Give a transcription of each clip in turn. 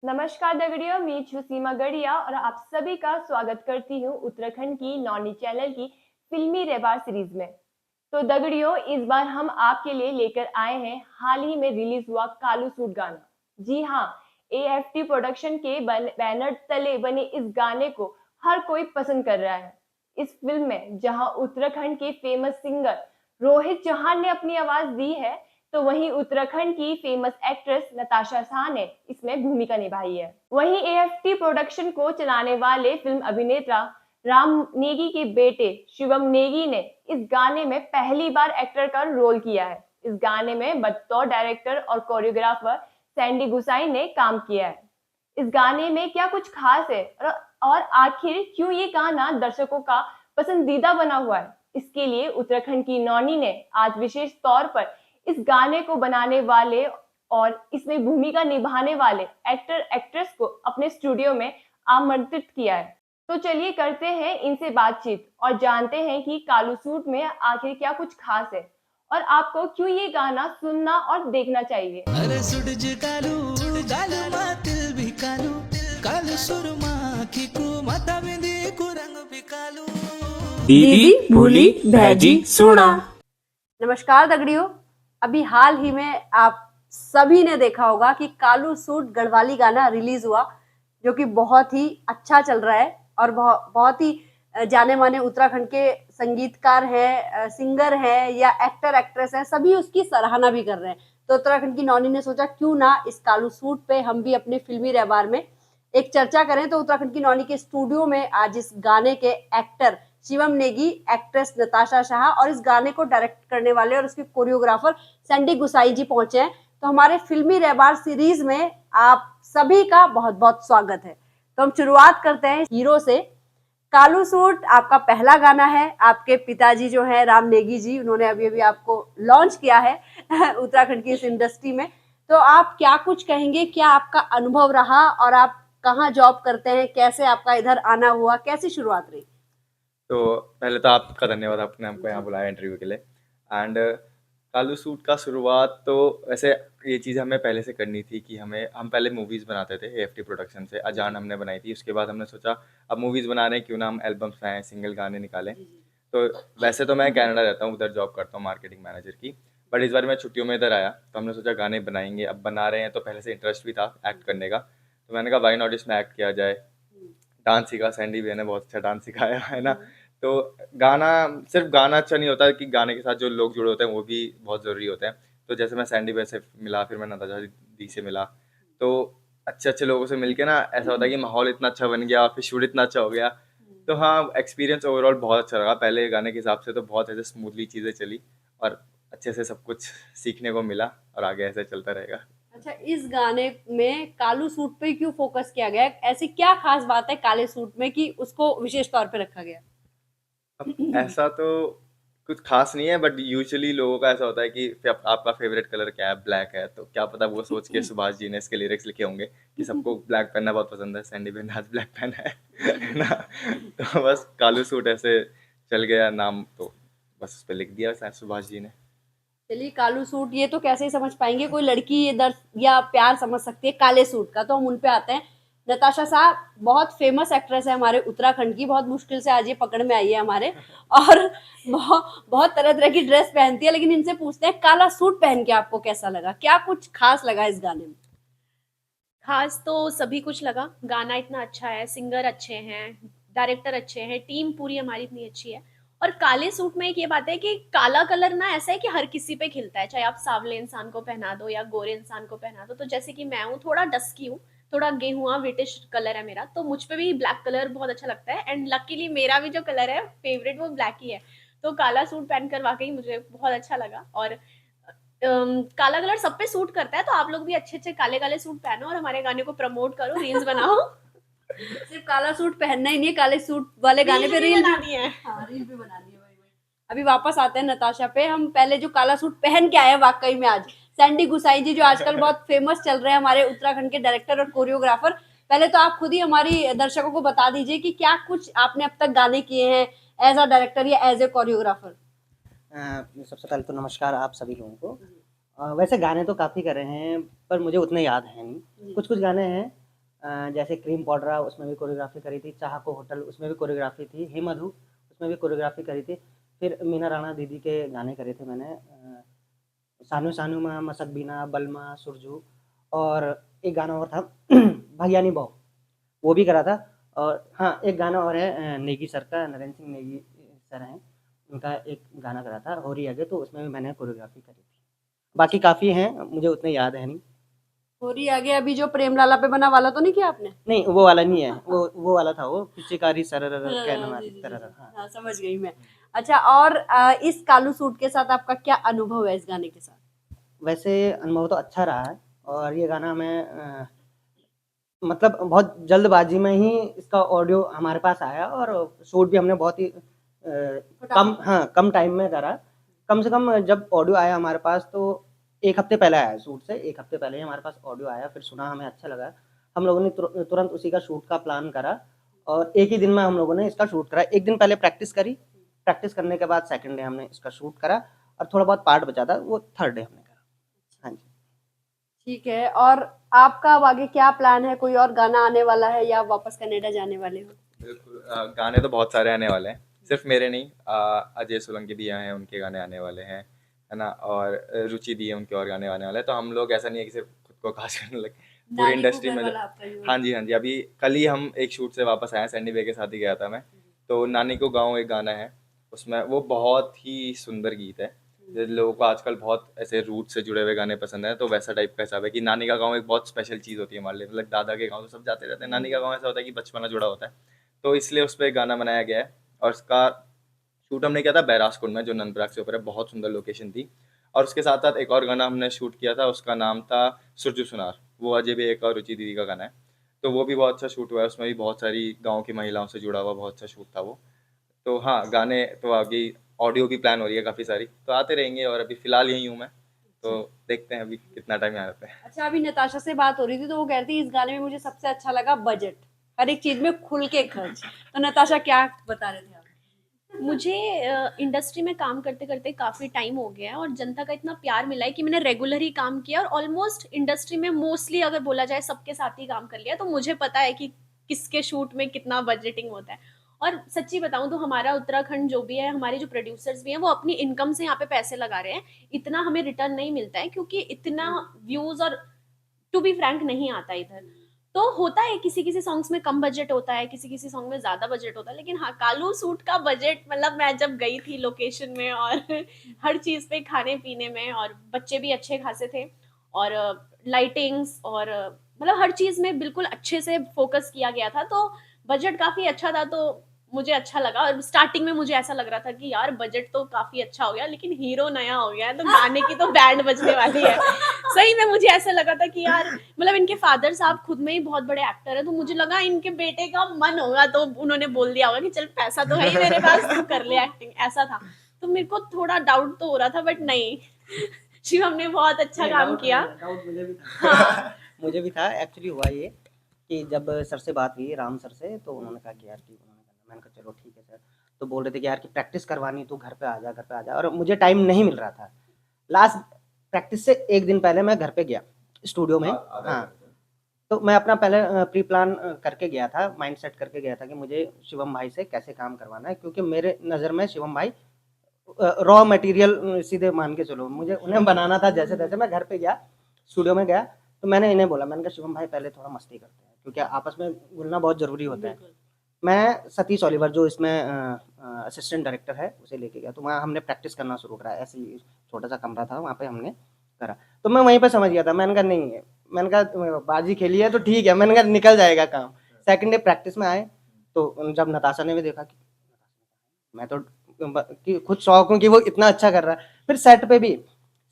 नमस्कार दगड़ियों, मैं छू सीमा गढ़िया और आप सभी का स्वागत करती हूँ उत्तराखंड की नौनी चैनल की फिल्मी रेबार सीरीज में। तो दगड़ियों, इस बार हम आपके लिए लेकर आए हैं हाल ही में रिलीज हुआ कालू सूट गाना। जी हाँ, एएफटी प्रोडक्शन के बैनर तले बने इस गाने को हर कोई पसंद कर रहा है। इस फिल्म में जहाँ उत्तराखंड के फेमस सिंगर रोहित चौहान ने अपनी आवाज दी है, तो वहीं उत्तराखंड की फेमस एक्ट्रेस नताशा शाह ने इसमें भूमिका निभाई है। वहीं एएफटी प्रोडक्शन को चलाने वाले फिल्म अभिनेता राम नेगी के बेटे शिवम नेगी ने इस गाने में पहली बार एक्टर का रोल किया है। इस गाने में बतौर डायरेक्टर और कोरियोग्राफर सैंडी गुसाई ने काम किया है। इस गाने में क्या कुछ खास है और आखिर क्यों ये गाना दर्शकों का पसंदीदा बना हुआ है, इसके लिए उत्तराखंड की नौनी ने आज विशेष तौर पर इस गाने को बनाने वाले और इसमें भूमिका निभाने वाले एक्टर एक्ट्रेस को अपने स्टूडियो में आमंत्रित किया है। तो चलिए करते हैं इनसे बातचीत और जानते हैं कि कालू सूट में आखिर क्या कुछ खास है और आपको क्यों ये गाना सुनना और देखना चाहिए। अरे सुडज कालू कालू मातिल भी कालू कालू सुरमा की कु माता बिंदी कु रंग भी कालू दीदी भूली भैजी सोना। नमस्कार दगड़ियों, अभी हाल ही में आप सभी ने देखा होगा कि कालू सूट गढ़वाली गाना रिलीज हुआ, जो कि बहुत ही अच्छा चल रहा है और बहुत ही जाने माने उत्तराखंड के संगीतकार हैं, सिंगर हैं या एक्टर एक्ट्रेस हैं, सभी उसकी सराहना भी कर रहे हैं। तो उत्तराखंड की नौनी ने सोचा क्यों ना इस कालू सूट पे हम भी अपने फिल्मी रहबार में एक चर्चा करें। तो उत्तराखंड की नौनी के स्टूडियो में आज इस गाने के एक्टर शिवम नेगी, एक्ट्रेस नताशा शाह और इस गाने को डायरेक्ट करने वाले और उसके कोरियोग्राफर सैंडी गुसाई जी पहुंचे हैं। तो हमारे फिल्मी रहबार सीरीज में आप सभी का बहुत बहुत स्वागत है। तो हम शुरुआत करते हैं हीरो से। कालू सूट आपका पहला गाना है, आपके पिताजी जो है राम नेगी जी, उन्होंने अभी अभी आपको लॉन्च किया है उत्तराखंड की इस इंडस्ट्री में। तो आप क्या कुछ कहेंगे, क्या आपका अनुभव रहा और आप कहाँ जॉब करते हैं, कैसे आपका इधर आना हुआ, कैसी शुरुआत रही? तो पहले तो आपका धन्यवाद, आपने हमको यहाँ बुलाया इंटरव्यू के लिए। एंड कालू सूट का शुरुआत तो वैसे ये चीज़ हमें पहले से करनी थी कि हम पहले मूवीज़ बनाते थे एएफटी प्रोडक्शन से। अजान हमने बनाई थी, उसके बाद हमने सोचा अब मूवीज़ बना रहे हैं, क्यों ना हम एल्बम्स लाएँ, सिंगल गाने निकालें। तो वैसे तो मैं कनाडा रहता हूँ, उधर जॉब करता हूँ मार्केटिंग मैनेजर की, बट इस बार मैं छुट्टियों में इधर आया तो हमने सोचा गाने बनाएंगे। अब बना रहे हैं तो पहले से इंटरेस्ट भी था एक्ट करने का, तो मैंने कहा वाई नॉट इसमें एक्ट किया जाए। डांस सीखा, सैंडी भी ने बहुत अच्छा डांस सिखाया है ना। तो गाना, सिर्फ गाना अच्छा नहीं होता कि गाने के साथ जो लोग जुड़े होते हैं वो भी बहुत ज़रूरी होते हैं। तो जैसे मैं सैंडी से मिला, फिर मैं नताशा दी से मिला, तो अच्छे अच्छे लोगों से मिलके ना ऐसा होता है कि माहौल इतना अच्छा बन गया, फिर शूट इतना अच्छा हो गया। तो हाँ, एक्सपीरियंस ओवरऑल बहुत अच्छा लगा। पहले गाने के हिसाब से तो बहुत ऐसे स्मूथली चीज़ें चली और अच्छे से सब कुछ सीखने को मिला और आगे ऐसे चलता रहेगा। अच्छा, इस गाने में कालू सूट पे क्यों फोकस किया गया है? ऐसी क्या खास बात है काले सूट में कि उसको विशेष तौर पे रखा गया? अब ऐसा तो कुछ खास नहीं है, बट यूजुअली लोगों का ऐसा होता है कि आपका फेवरेट कलर क्या है, ब्लैक है, तो क्या पता वो सोच के सुभाष जी ने इसके लिरिक्स लिखे होंगे कि सबको ब्लैक पहनना बहुत पसंद है, सैंडी भी ने आज ब्लैक पहना है ना। तो बस कालू सूट ऐसे चल गया नाम, तो बस उस पर लिख दिया सुभाष जी ने। चलिए, कालू सूट ये तो कैसे ही समझ पाएंगे, कोई लड़की ये दर्द या प्यार समझ सकती है काले सूट का, तो हम उन पे आते हैं। नताशा साहब बहुत फेमस एक्ट्रेस है हमारे उत्तराखंड की, बहुत मुश्किल से आज ये पकड़ में आई है हमारे, और बहुत तरह तरह की ड्रेस पहनती है। लेकिन इनसे पूछते हैं काला सूट पहन के आपको कैसा लगा, क्या कुछ खास लगा इस गाने में? खास तो सभी कुछ लगा, गाना इतना अच्छा है, सिंगर अच्छे हैं, डायरेक्टर अच्छे हैं, टीम पूरी हमारी इतनी अच्छी है। और काले सूट में एक ये बात है कि काला कलर ना ऐसा है कि हर किसी पे खिलता है, चाहे आप सांवले इंसान को पहना दो या गोरे इंसान को पहना दो। तो जैसे कि मैं हूँ, थोड़ा डस्की हूँ, थोड़ा गेहुआ ब्रिटिश कलर है मेरा, तो मुझ पे भी ब्लैक कलर बहुत अच्छा लगता है। एंड लकीली मेरा भी जो कलर है फेवरेट वो ब्लैक ही है। तो काला सूट पहनकर वाकई मुझे बहुत अच्छा लगा। और काला कलर सब पे सूट करता है, तो आप लोग भी अच्छे अच्छे काले काले सूट पहनो और हमारे गाने को प्रमोट करो, रील्स बनाओ। सिर्फ काला सूट पहनना ही नहीं है, काले सूट वाले गाने पे रील बनानी है। हाँ, रील भी बनानी है। वही वही। अभी वापस आते हैं नताशा पे। हम पहले जो काला सूट पहन के आए हैं वाकई में आज, सैंडी गुसाई जी जो आजकल बहुत फेमस चल रहे हैं हमारे उत्तराखंड के डायरेक्टर और कोरियोग्राफर। पहले तो आप खुद ही हमारी दर्शकों को बता दीजिए कि क्या कुछ आपने अब तक गाने किए हैं एज अ डायरेक्टर या एज ए कोरियोग्राफर। सबसे पहले तो नमस्कार आप सभी लोगों को। वैसे गाने तो काफ़ी करे हैं पर मुझे उतने याद हैं नहीं। कुछ कुछ गाने हैं जैसे क्रीम पाउडरा उसमें भी कोरियोग्राफी करी थी, चाह को होटल उसमें भी कोरियोग्राफी थी, हे मधु उसमें भी कोरियोग्राफी करी थी। फिर मीना राणा दीदी के गाने करे थे मैंने, सानू सानू माँ, मसक बीना, बलमा, सुरजू, और एक गाना और था भैयानी बहू, वो भी करा था। और हाँ, एक गाना और है नेगी सर का, नरेंद्र सिंह नेगी सर हैं, उनका एक गाना करा था होरी आगे, तो उसमें भी मैंने कोरियोग्राफी करी थी। बाकी काफ़ी हैं, मुझे उतने याद है नहीं। होरी आगे अभी जो प्रेम लाला पे बना वाला तो नहीं किया आपने? नहीं, वो वाला नहीं है, वो वाला था, वो पिचकारी सरर कहना हाँ, वाली जी, जी, तरह। जी। हाँ। हाँ, समझ गई मैं। अच्छा, और इस कालू सूट के साथ आपका क्या अनुभव है इस गाने के साथ? वैसे अनुभव तो अच्छा रहा है, और ये गाना मैं मतलब बहुत जल्दबाजी में ही इसका ऑडियो हमारे पास आया, और शूट भी हमने बहुत ही कम टाइम में करा। कम से कम जब ऑडियो आया हमारे पास तो 1 हफ्ते पहले आया, शूट से 1 हफ्ते पहले ही हमारे पास ऑडियो आया, फिर सुना, हमें अच्छा लगा। हम लोगों ने तुरंत उसी का शूट का प्लान करा, और एक ही दिन में हम लोगों ने इसका शूट करा। 1 दिन पहले प्रैक्टिस करी, प्रैक्टिस करने के बाद सेकंड डे हमने इसका शूट करा, और थोड़ा बहुत पार्ट बचा था वो थर्ड डे हमने करा। हाँ जी। ठीक है, और आपका अब आगे क्या प्लान है? कोई और गाना आने वाला है या वापस कनाडा जाने वाले हो? बिल्कुल, गाने तो बहुत सारे आने वाले हैं, सिर्फ मेरे नहीं, अजय सोलंकी दी हैं, उनके गाने आने वाले हैं, है ना, और रुचि दी है, उनके और गाने आने वाले हैं। तो हम लोग ऐसा नहीं है कि सिर्फ खुद को खास करने लगे, पूरी नानी को इंडस्ट्री घर में। वाला आपका ही होगा। हाँ जी, हाँ जी, अभी कल ही हम एक शूट से वापस आए हैं, सैंडी वे के साथ ही गया था मैं। तो नानी को गाँव एक गाना है, उसमें वो बहुत ही सुंदर गीत है। जैसे लोगों को आजकल बहुत ऐसे रूट से जुड़े हुए गाने पसंद हैं, तो वैसा टाइप का हिसाब है कि नानी का गाँव एक बहुत स्पेशल चीज़ होती है हमारे लिए। मतलब दादा के गाँव तो सब जाते रहते हैं, नानी का गाँव ऐसा होता है कि बचपना जुड़ा होता है। तो इसलिए उस पे एक गाना बनाया गया है, और उसका शूट हमने किया था बैरासकुंड में, जो नंदप्रयाग से ऊपर है, बहुत सुंदर लोकेशन थी। और उसके साथ साथ एक और गाना हमने शूट किया था, उसका नाम था सुरजू सुनार, वो अजय बेग और रुचि दीदी का गाना है। तो वो भी बहुत अच्छा शूट हुआ है, उसमें भी बहुत सारी गाँव की महिलाओं से जुड़ा हुआ बहुत अच्छा शूट था वो। तो हाँ, गाने तो आगे, ऑडियो की प्लान हो रही है काफ़ी सारी, तो आते रहेंगे, और अभी फ़िलहाल यहीं हूँ मैं, तो देखते हैं अभी कितना टाइम यहाँ रहता है। अच्छा, अभी नताशा से बात हो रही थी तो वो कह रही थी इस गाने में मुझे सबसे अच्छा लगा बजट, हर एक चीज में खुल के खर्च। तो नताशा क्या बता रहे थे आप? मुझे इंडस्ट्री में काम करते करते काफ़ी टाइम हो गया है, और जनता का इतना प्यार मिला है कि मैंने रेगुलर ही काम किया, और ऑलमोस्ट इंडस्ट्री में मोस्टली अगर बोला जाए सबके साथ ही काम कर लिया, तो मुझे पता है कि किसके शूट में कितना बजटिंग होता है। और सच्ची बताऊं तो हमारा उत्तराखंड जो भी है, हमारे जो प्रोड्यूसर्स भी हैं, वो अपनी इनकम से यहाँ पे पैसे लगा रहे हैं। इतना हमें रिटर्न नहीं मिलता है, क्योंकि इतना व्यूज और टू बी फ्रैंक नहीं आता इधर। तो होता है किसी किसी सॉन्ग्स में कम बजट होता है, किसी किसी सॉन्ग में ज्यादा बजट होता है, लेकिन हाँ, कालू सूट का बजट, मतलब मैं जब गई थी लोकेशन में, और हर चीज पे, खाने पीने में, और बच्चे भी अच्छे खासे थे, और लाइटिंग्स, और मतलब हर चीज में बिल्कुल अच्छे से फोकस किया गया था। तो बजट काफी अच्छा था, तो मुझे अच्छा लगा। और स्टार्टिंग में मुझे ऐसा लग रहा था कि यार बजट तो काफी अच्छा हो गया, लेकिन हीरो नया हो गया है, तो गाने की तो बैंड बजने वाली है। सही में मुझे ऐसा लगा था कि यार, मतलब इनके फादर साहब खुद में ही बहुत बड़े एक्टर है, तो मुझे लगा इनके बेटे का मन होगा, तो उन्होंने बोल दिया होगा कि चल पैसा तो है ही मेरे पास, तू कर ले एक्टिंग, ऐसा था। तो मेरे को थोड़ा डाउट तो हो रहा था, बट नहीं, शिवम ने बहुत अच्छा काम किया। डाउट मुझे भी था। मुझे भी था, एक्चुअली हुआ ये कि जब सर से बात हुई, राम सर से, तो उन्होंने कहा कि यार कि उन्होंने कहा, मैंने कहा चलो ठीक है सर। तो बोल रहे थे कि यार कि प्रैक्टिस करवानी, तू घर पे आ जा, घर पे आ जा, और मुझे टाइम नहीं मिल रहा था। लास्ट प्रैक्टिस से 1 दिन पहले मैं घर पे गया स्टूडियो में। हाँ, तो मैं अपना पहले प्री प्लान करके गया था, माइंड सेट करके गया था कि मुझे शिवम भाई से कैसे काम करवाना है, क्योंकि मेरे नज़र में शिवम भाई रॉ मटेरियल सीधे मान के चलो, मुझे उन्हें बनाना था जैसे तैसे। मैं घर पे गया, स्टूडियो में गया, तो मैंने इन्हें बोला, मैंने कहा शिवम भाई पहले थोड़ा मस्ती करते हैं, क्योंकि आपस में घुलना बहुत ज़रूरी होता है। मैं सतीश ओलिवर, जो इसमें असिस्टेंट डायरेक्टर है, उसे लेके गया, तो वहाँ हमने प्रैक्टिस करना शुरू करा। ऐसे ही छोटा सा कमरा था, वहाँ पे हमने करा। तो मैं वहीं पे समझ गया था, मैंने कहा नहीं है, मैंने कहा बाजी खेली है तो ठीक है, मैंने कहा निकल जाएगा काम। सेकंड डे प्रैक्टिस में आए, तो जब नताशा ने भी देखा कि मैं तो कि खुद शौक हूँ कि वो इतना अच्छा कर रहा है। फिर सेट पे भी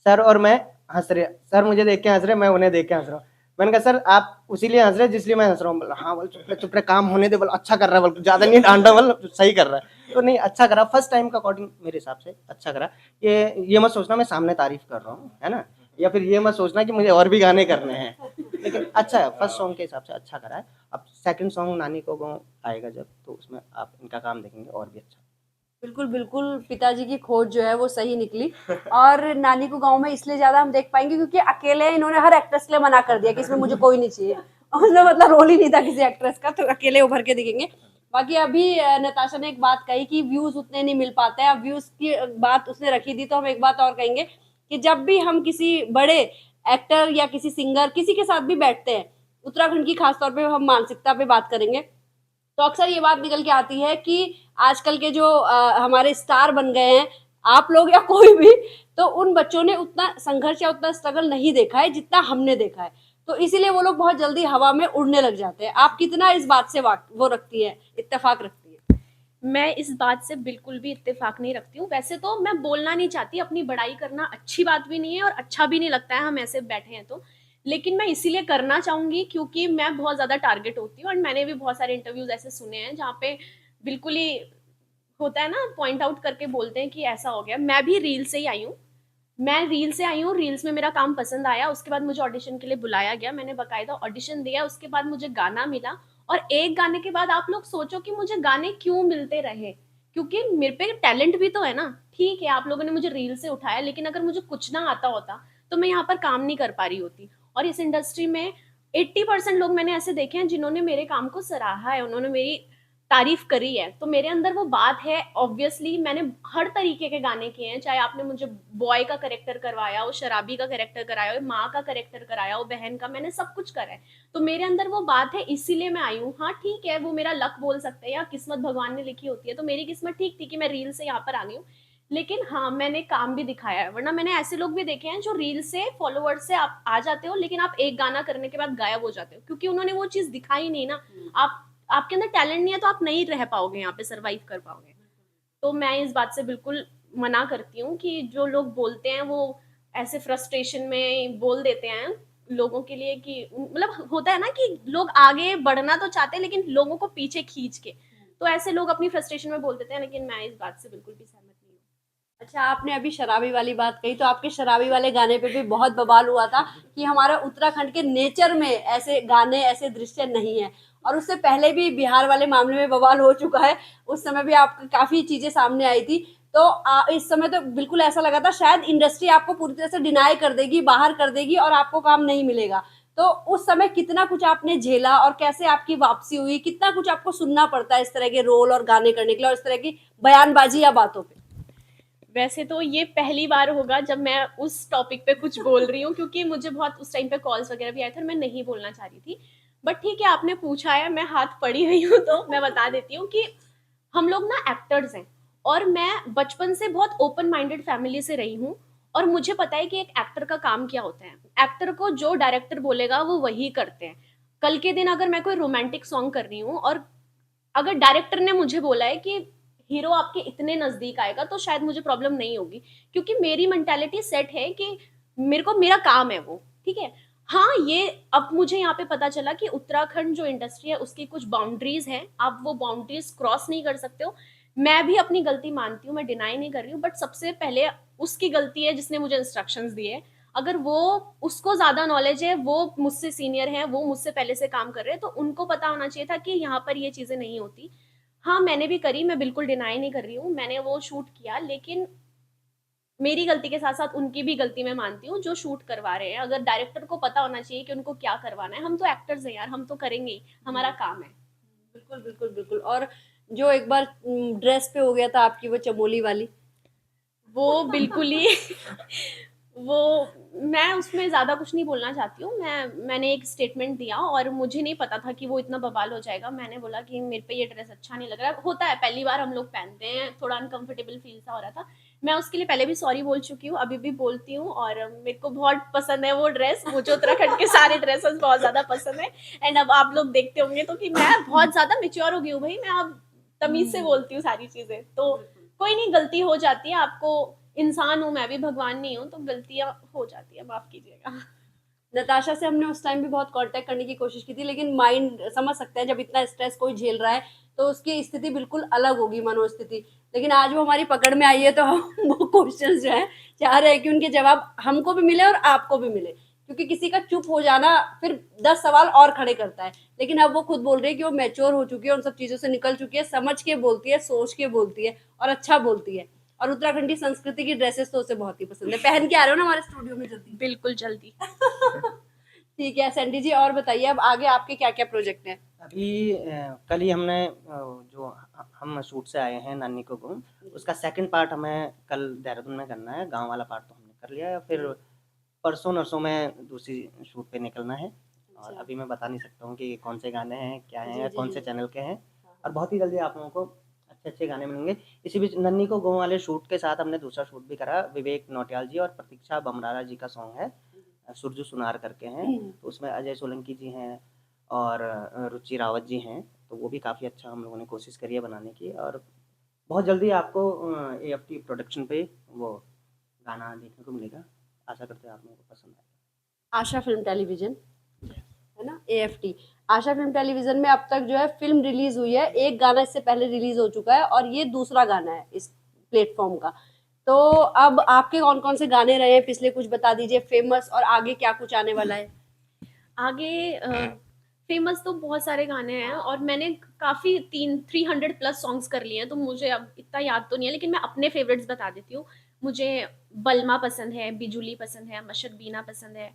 सर और मैं हंस रहे, सर मुझे देख के हंस रहे, मैं उन्हें देख के हंस रहा हूँ। मैंने कहा सर आप उसी लिए हंस रहे जिसलिए मैं हंस रहा हूँ। बोला हाँ, बोल चुप रहे, काम होने दे, बोल अच्छा कर रहा है, बोल ज्यादा नहीं डांटा, बोल सही कर रहा है। तो नहीं, अच्छा करा, फर्स्ट टाइम का अकॉर्डिंग मेरे हिसाब से अच्छा करा। ये मत सोचना मैं सामने तारीफ कर रहा हूँ, है ना, या फिर ये मत सोचना कि मुझे और भी गाने करने हैं, लेकिन अच्छा है, फर्स्ट सॉन्ग के हिसाब से अच्छा करा है। अब सेकंड सॉन्ग नानी को गाँव आएगा जब, तो उसमें आप इनका काम देखेंगे और भी अच्छा। बिल्कुल बिल्कुल, पिताजी की खोज जो है वो सही निकली। और नानी को गांव में इसलिए ज्यादा हम देख पाएंगे क्योंकि अकेले इन्होंने हर एक्ट्रेस के लिए मना कर दिया कि इसमें मुझे कोई नहीं चाहिए, उसमें मतलब रोल ही नहीं था किसी एक्ट्रेस का, तो अकेले उभर के दिखेंगे। बाकी अभी नताशा ने एक बात कही कि व्यूज उतने नहीं मिल पाते हैं। अब व्यूज की बात उसने रखी थी, तो हम एक बात और कहेंगे कि जब भी हम किसी बड़े एक्टर या किसी सिंगर किसी के साथ भी बैठते हैं, उत्तराखंड की खासतौर पे हम मानसिकता पे बात करेंगे, तो अक्सर ये बात निकल के आती है कि आजकल के जो हमारे स्टार बन गए हैं, आप लोग या कोई भी, तो उन बच्चों ने उतना संघर्ष या उतना स्ट्रगल नहीं देखा है जितना हमने देखा है, तो इसीलिए वो लोग बहुत जल्दी हवा में उड़ने लग जाते हैं। आप कितना इस बात से वो रखती है, इत्तेफाक रखती है? मैं इस बात से बिल्कुल भी इत्तेफाक नहीं रखती हूँ। वैसे तो मैं बोलना नहीं चाहती, अपनी बड़ाई करना अच्छी बात भी नहीं है और अच्छा भी नहीं लगता है हम ऐसे बैठे हैं तो, लेकिन मैं इसीलिए करना चाहूंगी क्योंकि मैं बहुत ज़्यादा टारगेट होती हूँ और मैंने भी बहुत सारे इंटरव्यूज ऐसे सुने हैं जहाँ पे बिल्कुल ही होता है ना, पॉइंट आउट करके बोलते हैं कि ऐसा हो गया। मैं भी रील से ही आई हूँ, मैं रील से आई हूँ, रील्स में मेरा काम पसंद आया, उसके बाद मुझे ऑडिशन के लिए बुलाया गया, मैंने बकायदा ऑडिशन दिया, उसके बाद मुझे गाना मिला। और एक गाने के बाद आप लोग सोचो कि मुझे गाने क्यों मिलते रहे, क्योंकि मेरे पे टैलेंट भी तो है ना। ठीक है, आप लोगों ने मुझे रील से उठाया, लेकिन अगर मुझे कुछ ना आता होता तो मैं यहाँ पर काम नहीं कर पा रही होती। और इस इंडस्ट्री में 80% लोग मैंने ऐसे देखे हैं जिन्होंने मेरे काम को सराहा है, उन्होंने मेरी तारीफ करी है, तो मेरे अंदर वो बात है। ऑब्वियसली मैंने हर तरीके के गाने किए हैं, चाहे आपने मुझे बॉय का करेक्टर करवाया हो, शराबी का करेक्टर कराया हो, माँ का करेक्टर कराया हो, बहन का, मैंने सब कुछ करा है, तो मेरे अंदर वो बात है, इसीलिए मैं आई हूँ। हाँ ठीक है, वो मेरा लक बोल सकते हैं या किस्मत भगवान ने लिखी होती है, तो मेरी किस्मत ठीक थी कि मैं रील से यहाँ पर आ गई हूँ। लेकिन हाँ, मैंने काम भी दिखाया है, वरना मैंने ऐसे लोग भी देखे हैं जो रील से फॉलोअर्स से आप आ जाते हो, लेकिन आप एक गाना करने के बाद गायब हो जाते हो, क्योंकि उन्होंने वो चीज दिखाई नहीं ना। आपके अंदर टैलेंट नहीं है तो आप नहीं रह पाओगे यहाँ पे, सरवाइव कर पाओगे। तो मैं इस बात से बिल्कुल मना करती हूँ कि जो लोग बोलते हैं वो ऐसे फ्रस्ट्रेशन में बोल देते हैं लोगों के लिए, कि मतलब होता है ना कि लोग आगे बढ़ना तो चाहते हैं लेकिन लोगों को पीछे खींच के, तो ऐसे लोग अपनी फ्रस्ट्रेशन में बोल देते हैं, लेकिन मैं इस बात से बिल्कुल भी सहमत नहीं हूँ। अच्छा, आपने अभी शराबी वाली बात कही, तो आपके शराबी वाले गाने पे भी बहुत बवाल हुआ था कि हमारा उत्तराखंड के नेचर में ऐसे गाने, ऐसे दृश्य नहीं है। और उससे पहले भी बिहार वाले मामले में बवाल हो चुका है, उस समय भी आपकी काफी चीजें सामने आई थी। तो इस समय तो बिल्कुल ऐसा लगा था शायद इंडस्ट्री आपको पूरी तरह से डिनाई कर देगी, बाहर कर देगी और आपको काम नहीं मिलेगा। तो उस समय कितना कुछ आपने झेला और कैसे आपकी वापसी हुई, कितना कुछ आपको सुनना पड़ता है इस तरह के रोल और गाने करने के लिए और इस तरह की बयानबाजी या बातों पे? वैसे तो ये पहली बार होगा जब मैं उस टॉपिक पे कुछ बोल रही हूँ, क्योंकि मुझे बहुत उस टाइम पे कॉल्स वगैरह भी आए थे और मैं नहीं बोलना चाह रही थी। बट ठीक है, आपने पूछा है, मैं हाथ पड़ी हुई हूँ तो मैं बता देती हूँ कि हम लोग ना एक्टर्स हैं और मैं बचपन से बहुत ओपन माइंडेड फैमिली से रही हूँ और मुझे पता है कि एक एक्टर का काम क्या होता है। एक्टर को जो डायरेक्टर बोलेगा वो वही करते हैं। कल के दिन अगर मैं कोई रोमांटिक सॉन्ग कर रही हूँ और अगर डायरेक्टर ने मुझे बोला है कि हीरो आपके इतने नजदीक आएगा, तो शायद मुझे प्रॉब्लम नहीं होगी, क्योंकि मेरी मेंटालिटी सेट है कि मेरे को मेरा काम है वो, ठीक है। हाँ, ये अब मुझे यहाँ पे पता चला कि उत्तराखंड जो इंडस्ट्री है उसकी कुछ बाउंड्रीज हैं, आप वो बाउंड्रीज क्रॉस नहीं कर सकते हो। मैं भी अपनी गलती मानती हूँ, मैं डिनाई नहीं कर रही हूँ, बट सबसे पहले उसकी गलती है जिसने मुझे इंस्ट्रक्शंस दिए। अगर वो, उसको ज्यादा नॉलेज है, वो मुझसे सीनियर है, वो मुझसे पहले से काम कर रहे हैं, तो उनको पता होना चाहिए था कि यहाँ पर ये चीजें नहीं होती। हाँ, मैंने भी करी, मैं बिल्कुल डिनाई नहीं कर रही हूँ, मैंने वो शूट किया, लेकिन मेरी गलती के साथ साथ उनकी भी गलती मैं मानती हूँ जो शूट करवा रहे हैं। अगर डायरेक्टर को पता होना चाहिए कि उनको क्या करवाना है। हम तो एक्टर्स हैं यार, हम तो करेंगे ही, हमारा काम है। बिल्कुल बिल्कुल बिल्कुल। और जो एक बार ड्रेस पे हो गया था आपकी वो चमोली वाली, वो बिल्कुल ही वो, मैं उसमें ज़्यादा कुछ नहीं बोलना चाहती हूँ। मैंने एक स्टेटमेंट दिया और मुझे नहीं पता था कि वो इतना बवाल हो जाएगा। मैंने बोला कि मेरे पे ये ड्रेस अच्छा नहीं लग रहा। होता है, पहली बार हम लोग पहनते हैं, थोड़ा अनकंफर्टेबल फील सा हो रहा था। मैं उसके लिए पहले भी सॉरी बोल चुकी हूँ, अभी भी बोलती हूँ, और मेरे को बहुत पसंद है वो ड्रेस। मुझे उत्तराखंड के सारे ड्रेसेस बहुत ज़्यादा पसंद है। एंड अब आप लोग देखते होंगे तो कि मैं बहुत ज़्यादा मेच्योर हो गई हूँ भाई, मैं अब तमीज़ से बोलती हूँ सारी चीज़ें। तो कोई नहीं, गलती हो जाती है, आपको, इंसान हूँ मैं भी, भगवान नहीं हूँ, तो गलतियां हो जाती है, माफ कीजिएगा। नताशा से हमने उस टाइम भी बहुत कांटेक्ट करने की कोशिश की थी, लेकिन माइंड समझ सकते हैं जब इतना स्ट्रेस कोई झेल रहा है तो उसकी स्थिति बिल्कुल अलग होगी, मनोस्थिति। लेकिन आज वो हमारी पकड़ में आई है तो हम वो क्वेश्चंस जो है चाह रहे हैं कि उनके जवाब हमको भी मिले और आपको भी मिले, क्योंकि किसी का चुप हो जाना फिर 10 सवाल और खड़े करता है। लेकिन अब वो खुद बोल रही है कि वो मैच्योर हो चुकी है, उन सब चीजों से निकल चुकी है, समझ के बोलती है, सोच के बोलती है और अच्छा बोलती है। और उत्तराखंडी संस्कृति की ड्रेसेस तो उसे बहुत ही पसंद है। पहन के आ रहे हो ना हमारे स्टूडियो में जल्दी? बिल्कुल जल्दी। ठीक है सैंडी जी, और बताइए अब आगे आपके क्या क्या प्रोजेक्ट हैं? अभी कल ही हमने जो हम शूट से आए हैं नानी को घूम, उसका सेकंड पार्ट हमें कल देहरादून में करना है। गांव वाला पार्ट तो हमने कर लिया है, फिर परसों नरसों में दूसरी शूट पे निकलना है। और अच्छा। अभी मैं बता नहीं सकता हूँ कि कौन से गाने हैं, क्या हैं, जी, या जी, कौन जी। से चैनल के हैं। और बहुत ही जल्दी आप लोगों को अच्छे अच्छे गाने मिलेंगे। इसी बीच नन्ही को गाँव वाले शूट के साथ हमने दूसरा शूट भी करा। विवेक नौटियाल जी और प्रतीक्षा बमरारा जी का सॉन्ग है, सुरजू सुनार करके हैं। तो उसमें अजय सोलंकी जी हैं और रुचि रावत जी हैं। तो वो भी काफ़ी अच्छा हम लोगों ने कोशिश करी है बनाने की। और बहुत जल्दी आपको AFT प्रोडक्शन पे वो गाना देखने को मिलेगा। आशा करते हैं आप लोगों को पसंद आएगा। आशा फिल्म टेलीविजन, है ना, AFT। आशा फिल्म टेलीविजन में अब तक जो है फिल्म रिलीज हुई है, एक गाना इससे पहले रिलीज हो चुका है और ये दूसरा गाना है इस प्लेटफॉर्म का। तो अब आपके कौन कौन से गाने रहे हैं पिछले, कुछ बता दीजिए फेमस, और आगे क्या कुछ आने वाला है? आगे फेमस तो बहुत सारे गाने हैं और मैंने काफ़ी 300 प्लस सॉन्ग्स कर लिए हैं, तो मुझे अब इतना याद तो नहीं है, लेकिन मैं अपने फेवरेट्स बता देती हूँ। मुझे बलमा पसंद है, बिजुली पसंद है, मशक बीना पसंद है,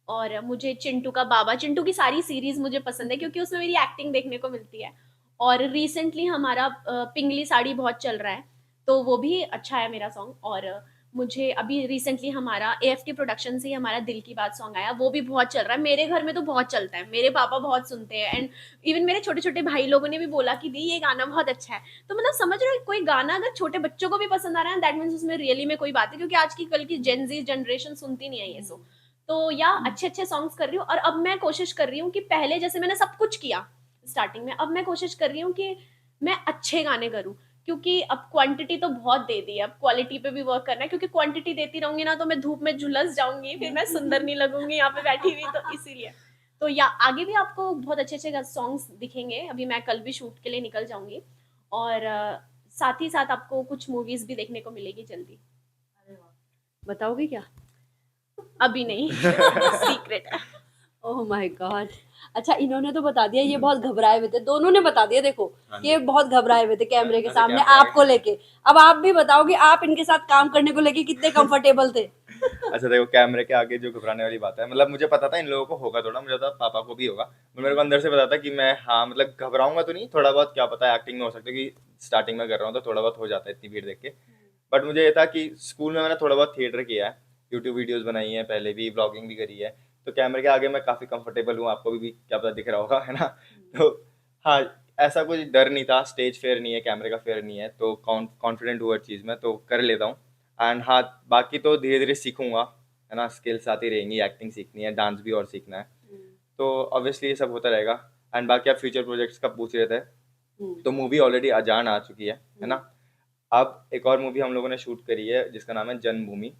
और मुझे चिंटू का बाबा, चिंटू की सारी सीरीज़ मुझे पसंद है क्योंकि उसमें मेरी एक्टिंग देखने को मिलती है। और रिसेंटली हमारा पिंगली साड़ी बहुत चल रहा है, तो वो भी अच्छा है मेरा सॉन्ग। और मुझे अभी रिसेंटली हमारा AFT प्रोडक्शन से ही हमारा दिल की बात सॉन्ग आया, वो भी बहुत चल रहा है। मेरे घर में तो बहुत चलता है, मेरे पापा बहुत सुनते हैं, एंड इवन मेरे छोटे छोटे भाई लोगों ने भी बोला कि दी ये गाना बहुत अच्छा है। तो मतलब समझ रहे हो, कोई गाना अगर छोटे बच्चों को भी पसंद आ रहा है, दैट मीन्स उसमें रियली में कोई बात है, क्योंकि आज की कल की जेन जी जनरेशन सुनती नहीं है ये सो। तो या अच्छे अच्छे सॉन्ग्स कर रही हूँ। और अब मैं कोशिश कर रही हूँ कि पहले जैसे मैंने सब कुछ किया स्टार्टिंग में, अब मैं कोशिश कर रही हूँ कि मैं अच्छे गाने करूँ, क्योंकि अब क्वांटिटी तो बहुत दे दी है, अब क्वालिटी पे भी वर्क करना है, क्योंकि क्वांटिटी देती रहूंगी ना तो मैं धूप में झुलस जाऊंगी, फिर मैं सुंदर नहीं लगूंगी यहाँ पे बैठी हुई, तो इसीलिए। तो या आगे भी आपको बहुत अच्छे अच्छे सॉन्ग्स दिखेंगे। अभी मैं कल भी शूट के लिए निकल जाऊंगी, और साथ ही साथ आपको कुछ मूवीज भी देखने को मिलेगी जल्दी। बताओगे क्या? अभी नहीं, सीक्रेट है। Oh my God. अच्छा, इन्होंने तो बता दिया, ये बहुत घबराए हुए थे, दोनों ने बता दिया, देखो हाँ ये जी। बहुत घबराए हुए थे कैमरे के ऐसे सामने कैमरे आपको आगे- लेके। अब आप भी बताओ कि आप इनके साथ काम करने को लेके कितने कंफर्टेबल थे? अच्छा देखो, कैमरे के आगे जो घबराने वाली बात है, मतलब मुझे पता था इन लोगों को होगा थोड़ा, मुझे पता पापा को भी होगा, पर मेरे को अंदर से पता था कि मैं, हाँ मतलब घबराऊंगा तो नहीं, थोड़ा बहुत क्या पता एक्टिंग में हो सकता है कि स्टार्टिंग में कर रहा हूँ तो थोड़ा बहुत हो जाता है इतनी भीड़ देख के। बट मुझे ये था कि स्कूल में मैंने थोड़ा बहुत थिएटर किया है, यूट्यूब वीडियोस बनाई है, पहले भी ब्लॉगिंग भी करी है, तो कैमरे के आगे मैं काफ़ी कंफर्टेबल हूँ। आपको भी क्या पता दिख रहा होगा, है ना। तो हाँ, ऐसा कुछ डर नहीं था, स्टेज फेयर नहीं है, कैमरे का फेयर नहीं है, तो कॉन्फिडेंट हूँ हर चीज़ में, तो कर लेता हूँ। एंड हाँ, बाकी तो धीरे धीरे सीखूंगा, है ना, स्किल्स आती रहेंगी, एक्टिंग सीखनी है, डांस भी और सीखना है, तो ऑब्वियसली ये सब होता रहेगा। एंड बाकी आप फ्यूचर प्रोजेक्ट्स का पूछ रहे थे, तो मूवी ऑलरेडी अजान आ चुकी है ना। अब एक और मूवी हम लोगों ने शूट करी है जिसका नाम है जन्मभूमि।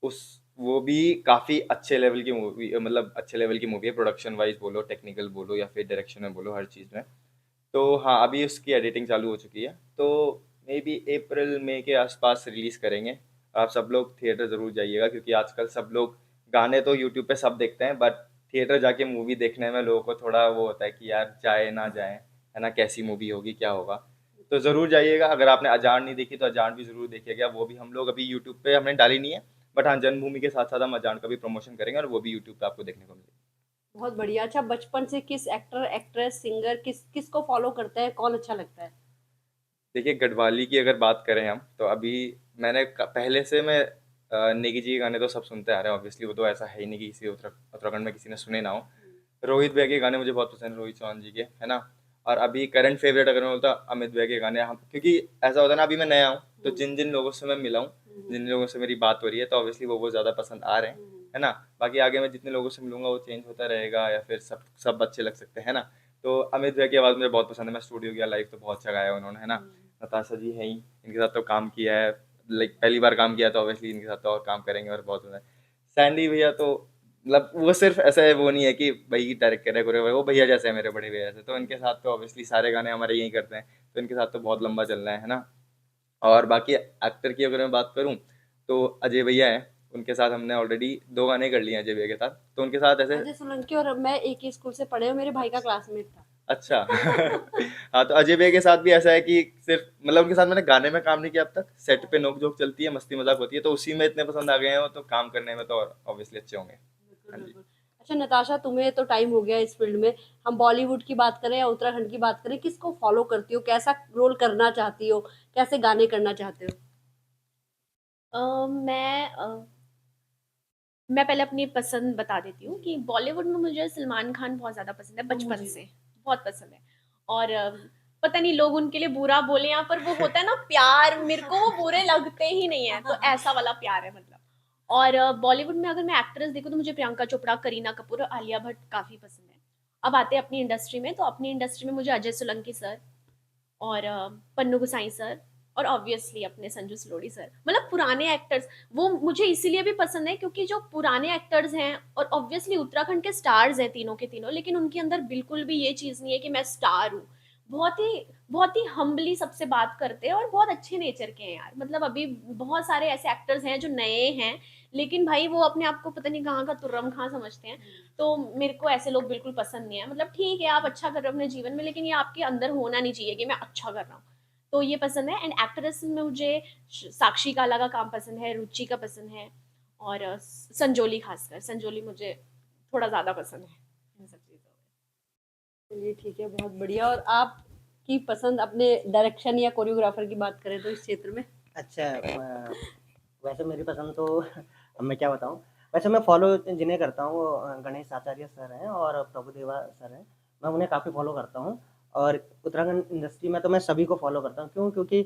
उस वो भी काफ़ी अच्छे लेवल की मूवी, मतलब अच्छे लेवल की मूवी है, प्रोडक्शन वाइज बोलो, टेक्निकल बोलो, या फिर डायरेक्शन में बोलो, हर चीज़ में। तो हाँ, अभी उसकी एडिटिंग चालू हो चुकी है, तो मे बी अप्रैल मई के आसपास रिलीज़ करेंगे। आप सब लोग थिएटर ज़रूर जाइएगा, क्योंकि आजकल सब लोग गाने तो यूट्यूब पे सब देखते हैं, बट थिएटर जाके मूवी देखने में लोगों को थोड़ा वो होता है कि यार जाए ना जाए, है ना, कैसी मूवी होगी, क्या होगा। तो ज़रूर जाइएगा। अगर आपने अजान नहीं देखी तो अजान भी ज़रूर देखिएगा। वो भी हम लोग अभी यूट्यूब पे हमने डाली नहीं है, बट हाँ, जन्मभूमि के साथ साथ हम अजान का भी प्रमोशन करेंगे, और वो भी यूट्यूब पे आपको देखने को मिलेगी। बहुत बढ़िया। अच्छा, बचपन से किस एक्टर, एक्ट्रेस, सिंगर, किसको फॉलो करते हैं, कौन अच्छा लगता है? देखिए, गढ़वाली की अगर बात करें हम, तो अभी पहले से मैं नेगी जी के गाने तो सब सुनते आ रहे हैं, ऑब्वियसली वो तो ऐसा है ही नहीं कि किसी उत्तराखंड में किसी ने सुने ना हो। रोहित भैया के गाने मुझे बहुत पसंद है, रोहित चौहान जी के, है ना। और अभी करंट फेवरेट अगर मैं बोलता, अमित भैया के गाने। हम क्योंकि ऐसा होता है ना, अभी मैं नया हूँ, तो जिन जिन लोगों से मैं मिला हूँ, जिन लोगों से मेरी बात हो रही है, तो ऑब्वियसली वो ज़्यादा पसंद आ रहे हैं, है ना। बाकी आगे मैं जितने लोगों से मिलूंगा वो चेंज होता रहेगा, या फिर सब सब अच्छे लग सकते हैं, है ना। तो अमित भैया की आवाज़ मुझे बहुत पसंद है। मैं स्टूडियो गया लाइव, तो बहुत अच्छा गाया उन्होंने, है ना। नताशा जी हैं ही, इनके साथ तो काम किया है, लाइक पहली बार काम किया, तो ऑब्वियसली इनके साथ तो और काम करेंगे, और बहुत ज़्यादा। सैंडी भैया तो मतलब वो सिर्फ ऐसा है, वो नहीं है कि भाई डायरेक्ट करे करे, वो भैया जैसे है, मेरे बड़े भैया जैसे, तो इनके साथ तो ऑब्वियसली सारे गाने हमारे यही करते हैं, तो इनके साथ तो बहुत लंबा चलना है ना। और बाकी एक्टर की अगर मैं बात करूँ, तो अजय भैया हैं, उनके साथ हमने ऑलरेडी 2 गाने कर लिए हैं अजय भैया के साथ, तो उनके साथ ऐसे। अजय सोलंकी और मैं एक ही स्कूल से पढ़े हूँ, मेरे भाई का क्लासमेट था। अच्छा। हाँ, तो अजय भैया के साथ भी ऐसा है कि सिर्फ मतलब उनके साथ मैंने गाने में काम नहीं किया अब तक, सेट पे नोक जोक चलती है, मस्ती मजाक होती है, तो उसी में इतने पसंद आ गए हैं वो, तो काम करने में तो और ऑब्वियसली अच्छे होंगे। बिल्कुल हाँ जी। बिल्कुल। अच्छा नताशा, तुम्हें तो टाइम हो गया इस फील्ड में, हम बॉलीवुड की बात करें या उत्तराखंड की बात करें, किसको फॉलो करती हो, कैसा रोल करना चाहती हो, कैसे गाने करना चाहते हो? मैं पहले अपनी पसंद बता देती हूँ कि बॉलीवुड में मुझे सलमान खान बहुत ज़्यादा पसंद है, बचपन मुझे से बहुत पसंद है। और पता नहीं लोग उनके लिए बुरा बोले यहाँ पर, वो होता है ना प्यार, मेरे को वो बुरे लगते ही नहीं है, तो ऐसा वाला प्यार है मतलब। और बॉलीवुड में अगर मैं एक्ट्रेस देखूँ तो मुझे प्रियंका चोपड़ा, करीना कपूर और आलिया भट्ट काफ़ी पसंद है। अब आते हैं अपनी इंडस्ट्री में, तो अपनी इंडस्ट्री में मुझे अजय सोलंकी सर और पन्नू गुसाई सर और ऑब्वियसली अपने संजू सलोड़ी सर, मतलब पुराने एक्टर्स। वो मुझे इसीलिए भी पसंद है क्योंकि जो पुराने एक्टर्स हैं और ऑब्वियसली उत्तराखंड के स्टार्स हैं तीनों के तीनों, लेकिन उनके अंदर बिल्कुल भी ये चीज़ नहीं है कि मैं स्टार हूँ। बहुत ही हम्बली सबसे बात करते हैं और बहुत अच्छे नेचर के हैं यार। मतलब अभी बहुत सारे ऐसे एक्टर्स हैं जो नए हैं, लेकिन भाई वो अपने आप को पता नहीं कहाँ का तुर्रम खां समझते हैं। तो मेरे को ऐसे लोग बिल्कुल पसंद नहीं है। मतलब ठीक है आप अच्छा कर रहे हो अपने जीवन में, लेकिन ये आपके अंदर होना नहीं चाहिए कि मैं अच्छा कर रहा हूँ। तो ये पसंद है। एंड एक्ट्रेस में मुझे साक्षी काला का काम पसंद है, रुचि का पसंद है और संजोली, खासकर संजोली मुझे थोड़ा ज़्यादा पसंद है इन सब चीज़ों में। चलिए ठीक है, बहुत बढ़िया। और आपकी पसंद अपने डायरेक्शन या कोरियोग्राफर की बात करें तो इस क्षेत्र में? अच्छा वैसे मेरी पसंद तो अब मैं क्या बताऊँ, वैसे मैं फॉलो जिन्हें करता हूँ वो गणेश आचार्य सर हैं और प्रभुदेवा सर हैं। मैं उन्हें काफ़ी फॉलो करता हूँ और उत्तराखंड इंडस्ट्री में तो मैं सभी को फॉलो करता हूँ। क्यों? क्योंकि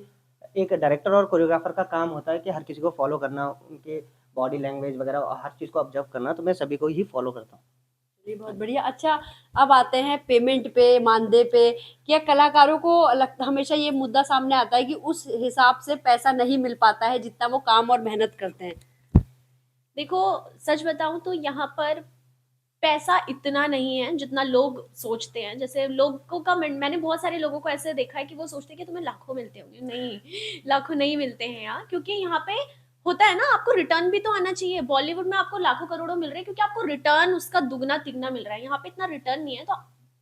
एक डायरेक्टर और कोरियोग्राफर का काम होता है कि हर किसी को फॉलो करना, उनके बॉडी लैंग्वेज वगैरह और हर चीज़ को ऑब्जर्व करना, तो मैं सभी को ही फॉलो करता हूँ। जी, बहुत बढ़िया। अच्छा, अब आते हैं पेमेंट पे, मानदेय पे। क्या कलाकारों को लगता, हमेशा ये मुद्दा सामने आता है कि उस हिसाब से पैसा नहीं मिल पाता है जितना वो काम और मेहनत करते हैं? देखो सच बताऊं तो यहाँ पर पैसा इतना नहीं है जितना लोग सोचते हैं। जैसे लोगों का मैंने बहुत सारे लोगों को ऐसे देखा है कि वो सोचते हैं कि तुम्हें लाखों मिलते होंगे। नहीं, लाखों नहीं मिलते हैं यार, क्योंकि यहाँ पे होता है ना, आपको रिटर्न भी तो आना चाहिए। बॉलीवुड में आपको लाखों करोड़ों मिल रहे हैं क्योंकि आपको रिटर्न उसका दुगना तिगना मिल रहा है। यहाँ पे इतना रिटर्न नहीं है तो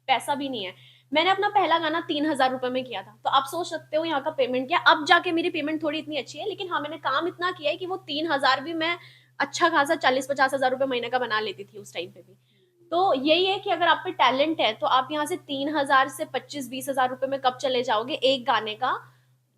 पैसा भी नहीं है। मैंने अपना पहला गाना 3,000 रुपए में किया था, तो आप सोच सकते हो यहाँ का पेमेंट क्या। अब जाके मेरी पेमेंट थोड़ी इतनी अच्छी है, लेकिन हाँ मैंने काम इतना किया है कि वो 3,000 भी मैं अच्छा खासा 40-50 हज़ार रुपए महीने का बना लेती थी उस टाइम पे भी। तो यही है कि अगर आप पे टैलेंट है तो आप यहाँ से 3,000 से 25-20 हज़ार रुपए में कब चले जाओगे एक गाने का,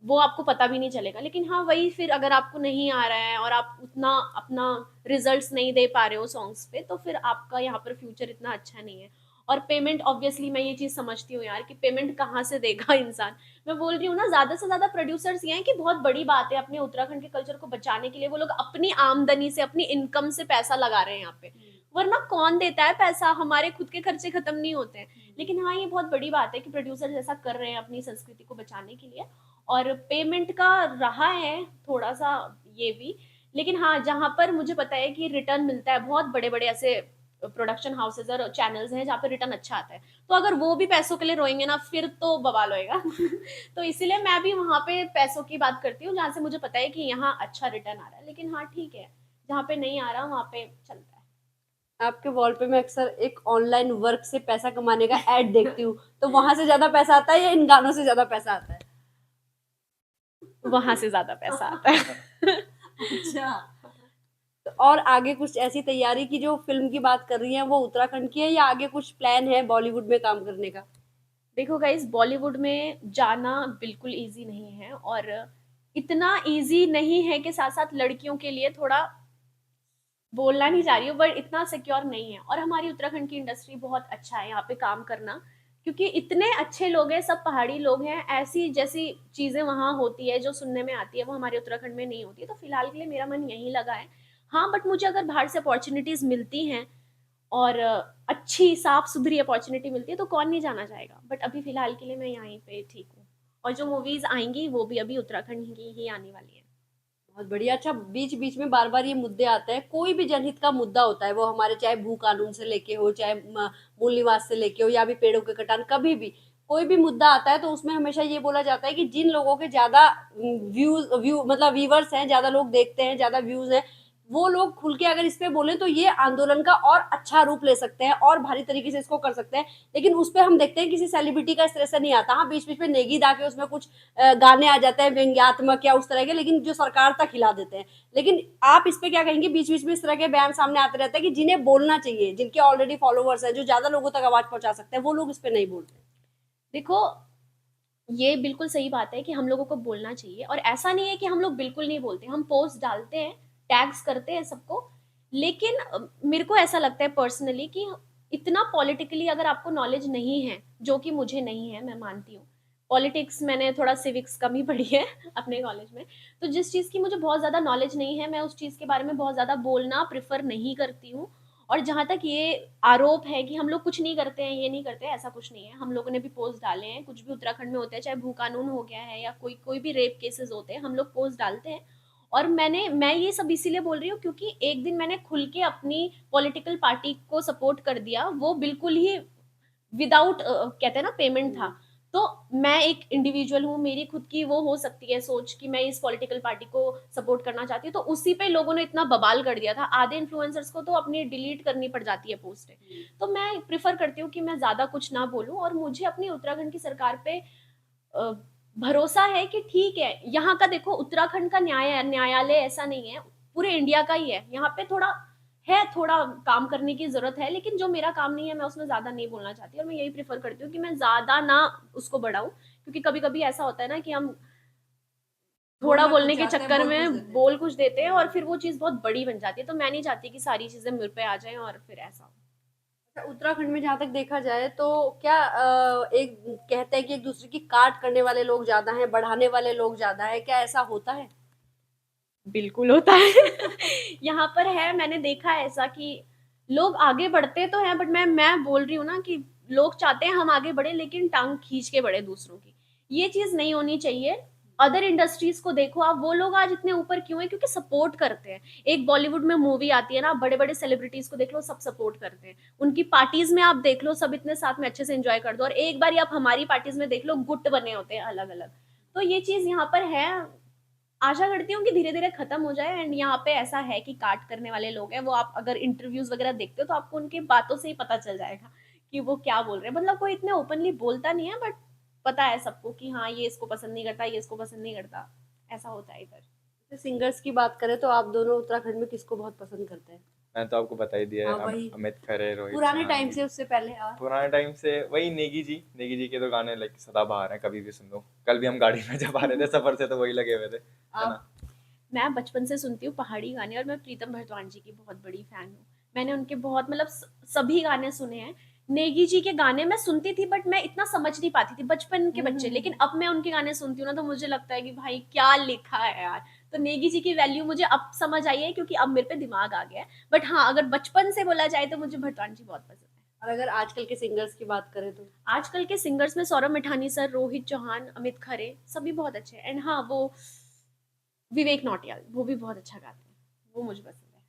वो आपको पता भी नहीं चलेगा। लेकिन हाँ वही, फिर अगर आपको नहीं आ रहा है और आप उतना अपना रिजल्ट्स नहीं दे पा रहे हो सॉन्ग्स पे, तो फिर आपका यहाँ पर फ्यूचर इतना अच्छा नहीं है। और पेमेंट ऑब्वियसली मैं ये चीज़ समझती हूँ यार कि पेमेंट कहाँ से देगा इंसान। मैं बोल रही हूँ ना, ज़्यादा से ज़्यादा प्रोड्यूसर्स ये हैं कि बहुत बड़ी बात है अपने उत्तराखंड के कल्चर को बचाने के लिए वो लोग अपनी आमदनी से, अपनी इनकम से पैसा लगा रहे हैं यहाँ पे। वरना कौन देता है पैसा, हमारे खुद के खर्चे खत्म नहीं होते हैं। लेकिन हाँ ये बहुत बड़ी बात है कि प्रोड्यूसर ऐसा कर रहे हैं अपनी संस्कृति को बचाने के लिए। और पेमेंट का रहा है थोड़ा सा ये भी। लेकिन हाँ जहाँ पर मुझे पता है कि रिटर्न मिलता है, बहुत बड़े बड़े ऐसे प्रोडक्शन हाउसेज और चैनल्स हैं जहाँ पे रिटर्न अच्छा आता है, तो अगर वो भी पैसों के लिए रोएंगे ना फिर तो बवाल होएगा। तो इसीलिए मैं भी वहाँ पे पैसों की बात करती हूँ जहाँ से मुझे पता है कि यहाँ अच्छा रिटर्न आ रहा है। लेकिन हाँ ठीक है, जहाँ पे नहीं आ रहा वहाँ पे चलता है। आपके वॉल पे मैं अक्सर एक ऑनलाइन वर्क से पैसा कमाने का ऐड देखती हूँ, तो वहां से ज्यादा पैसा आता है या इन गानों से ज्यादा पैसा आता है? वहां से ज्यादा पैसा आता है। अच्छा, तो और आगे कुछ ऐसी तैयारी की, जो फिल्म की बात कर रही है वो उत्तराखंड की है, या आगे कुछ प्लान है बॉलीवुड में काम करने का? देखो गाइस, बॉलीवुड में जाना बिल्कुल इजी नहीं है, और इतना इजी नहीं है कि साथ साथ लड़कियों के लिए, थोड़ा बोलना नहीं चाह रही हूँ बट इतना सिक्योर नहीं है। और हमारी उत्तराखंड की इंडस्ट्री बहुत अच्छा है यहाँ पे काम करना, क्योंकि इतने अच्छे लोग हैं, सब पहाड़ी लोग हैं। ऐसी जैसी चीज़ें वहाँ होती है जो सुनने में आती है वो हमारे उत्तराखंड में नहीं होती है। तो फिलहाल के लिए मेरा मन यहीं लगा है। हाँ बट मुझे अगर बाहर से अपॉर्चुनिटीज़ मिलती हैं और अच्छी साफ सुथरी अपॉर्चुनिटी मिलती है तो कौन नहीं जाना चाहेगा। बट अभी फिलहाल के लिए मैं यहीं पे ठीक हूँ, और जो मूवीज़ आएंगी वो भी अभी उत्तराखंड की ही आने वाली है। बहुत बढ़िया। अच्छा, बीच बीच में बार बार ये मुद्दे आते हैं, कोई भी जनहित का मुद्दा होता है, वो हमारे चाहे भू कानून से लेके हो, चाहे मूल निवास से लेके हो, या भी पेड़ों के कटान, कभी भी कोई भी मुद्दा आता है तो उसमें हमेशा ये बोला जाता है कि जिन लोगों के ज्यादा व्यू मतलब व्यूवर्स हैं, ज्यादा लोग देखते हैं, ज्यादा व्यूज हैं, वो लोग खुल के अगर इस पे बोले तो ये आंदोलन का और अच्छा रूप ले सकते हैं और भारी तरीके से इसको कर सकते हैं। लेकिन उस पे हम देखते हैं किसी सेलिब्रिटी का इस तरह से नहीं आता। हाँ, बीच-बीच में नेगी दा के उसमें कुछ गाने आ जाते हैं व्यंग्यात्मक या उस तरह के, लेकिन जो सरकार तक हिला देते हैं। लेकिन आप इस पे क्या कहेंगे? बीच-बीच में इस तरह के बयान सामने आते रहते हैं कि जिन्हें बोलना चाहिए, जिनके ऑलरेडी फॉलोवर्स हैं, जो ज़्यादा लोगों तक आवाज़ पहुँचा सकते हैं, वो लोग इस पे नहीं बोलते। देखो, ये बिल्कुल सही बात है कि हम लोगों को बोलना चाहिए, और ऐसा नहीं है कि हम लोग बिल्कुल नहीं बोलते, हम पोस्ट डालते हैं, टैग्स करते हैं सबको। लेकिन मेरे को ऐसा लगता है पर्सनली कि इतना पॉलिटिकली अगर आपको नॉलेज नहीं है, जो कि मुझे नहीं है, मैं मानती हूँ। पॉलिटिक्स मैंने थोड़ा सिविक्स कम ही पढ़ी है अपने कॉलेज में। तो जिस चीज़ की मुझे बहुत ज़्यादा नॉलेज नहीं है, मैं उस चीज़ के बारे में बहुत ज़्यादा बोलना प्रेफ़र नहीं करती हूँ। और जहाँ तक ये आरोप है कि हम लोग कुछ नहीं करते हैं, ये नहीं करते हैं, ऐसा कुछ नहीं है। हम लोगों ने भी पोस्ट डाले हैं, कुछ भी उत्तराखंड में होता है, चाहे भू कानून हो गया है या कोई भी रेप केसेस होते हैं, हम लोग पोस्ट डालते हैं। और मैं ये सब इसीलिए बोल रही हूँ क्योंकि एक दिन मैंने खुल के अपनी पॉलिटिकल पार्टी को सपोर्ट कर दिया, वो बिल्कुल ही विदाउट कहते हैं ना पेमेंट था। तो मैं एक इंडिविजुअल हूँ, मेरी खुद की वो हो सकती है सोच कि मैं इस पॉलिटिकल पार्टी को सपोर्ट करना चाहती हूँ, तो उसी पे लोगों ने इतना बवाल कर दिया था। आधे इन्फ्लुएंसर्स को तो अपनी डिलीट करनी पड़ जाती है पोस्टें। तो मैं प्रेफर करती हूँ कि मैं ज़्यादा कुछ ना बोलूँ, और मुझे अपनी उत्तराखंड की सरकार पे अ, भरोसा है कि ठीक है, यहाँ का देखो उत्तराखंड का न्यायालय ऐसा नहीं है, पूरे इंडिया का ही है। यहाँ पे थोड़ा काम करने की ज़रूरत है, लेकिन जो मेरा काम नहीं है, मैं उसमें ज़्यादा नहीं बोलना चाहती, और मैं यही प्रेफ़र करती हूँ कि मैं ज़्यादा ना उसको बढ़ाऊँ, क्योंकि कभी-कभी ऐसा होता है ना कि हम थोड़ा बोलना बोलने कुछ के चाहते हैं, चक्कर बोल कुछ में देते हैं। बोल कुछ देते हैं और फिर वो चीज़ बहुत बड़ी बन जाती है। तो मैं नहीं चाहती कि सारी चीज़ें मुझ पे आ जाएँ और फिर ऐसा हो। अच्छा, उत्तराखंड में जहाँ तक देखा जाए तो क्या एक कहते हैं कि एक दूसरे की काट करने वाले लोग ज़्यादा हैं, बढ़ाने वाले लोग ज़्यादा हैं, क्या ऐसा होता है? बिल्कुल होता है। यहाँ पर है, मैंने देखा है ऐसा कि लोग आगे बढ़ते तो हैं, बट मैं बोल रही हूँ ना कि लोग चाहते हैं हम आगे बढ़े, लेकिन टांग खींच के बढ़े दूसरों की। ये चीज़ नहीं होनी चाहिए। अदर इंडस्ट्रीज़ को देखो आप, वो लोग आज इतने ऊपर क्यों हैं? क्योंकि सपोर्ट करते हैं। एक बॉलीवुड में मूवी आती है ना, बड़े-बड़े सेलिब्रिटीज़ को देख लो, सब सपोर्ट करते हैं। उनकी पार्टीज़ में आप देख लो, सब इतने साथ में अच्छे से एन्जॉय कर दो, और एक बारी आप हमारी पार्टीज़ में देख लो, गुट बने होते हैं अलग-अलग। तो ये चीज़ यहाँ पर है। आशा करती हूँ कि धीरे-धीरे खत्म हो जाए। एंड यहाँ पे ऐसा है कि काट करने वाले लोग हैं, वो आप अगर इंटरव्यूज़ वगैरह देखते हो तो आपको उनकी बातों से ही पता चल जाएगा कि वो क्या बोल रहे हैं। मतलब कोई इतने ओपनली बोलता नहीं है, बट पता है सबको कि हाँ, ये इसको पसंद नहीं करता, ये इसको पसंद नहीं करता। ऐसा होता है इधर। जैसे सिंगर्स की बात करें तो आप दोनों उत्तराखंड में किसको बहुत पसंद करते हैं? मैंने तो आपको बता ही दिया हाँ, है, वही। अमित खरे, रोहित पुराने चौहान। टाइम से, उससे पहले और? पुराने टाइम से वही नेगी जी के तो गाने लाइक सदाबहार हैं, कभी भी सुन लो। कल भी हम गाड़ी में जब आ रहे थे सफर से तो वही लगे हुए थे, है ना। आप? मैं बचपन से सुनती हूँ पहाड़ी गाने, और मैं प्रीतम भरद्वाज जी की बहुत बड़ी फ़ैन हूँ। मैंने उनके बहुत मतलब सभी गाने सुने हैं। नेगी जी के गाने मैं सुनती थी, बट मैं इतना समझ नहीं पाती थी, बचपन के बच्चे। लेकिन अब मैं उनके गाने सुनती हूँ ना, तो मुझे लगता है कि भाई क्या लिखा है यार। तो नेगी जी की वैल्यू मुझे अब समझ आई है, क्योंकि अब मेरे पे दिमाग आ गया है। बट हाँ, अगर बचपन से बोला जाए तो मुझे भरद्वाज जी बहुत पसंद है। और अगर आजकल के सिंगर्स की बात करें तो? आजकल के सिंगर्स में सौरभ मिठानी सर, रोहित चौहान, अमित खरे, सभी बहुत अच्छे हैं। एंड हाँ, वो विवेक नौटियाल, वो भी बहुत अच्छा गाते हैं। वो मुझे पसंद है।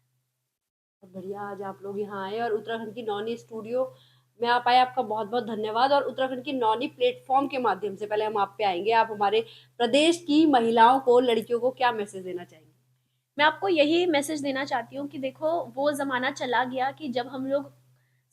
बहुत बढ़िया, आज आप लोग यहाँ आए और उत्तराखंड की नौनी स्टूडियो में आप आए, आपका बहुत बहुत धन्यवाद। और उत्तराखंड की नौनी प्लेटफॉर्म के माध्यम से पहले हम आप पे आएंगे, आप हमारे प्रदेश की महिलाओं को, लड़कियों को क्या मैसेज देना चाहेंगे? मैं आपको यही मैसेज देना चाहती हूँ कि देखो, वो ज़माना चला गया कि जब हम लोग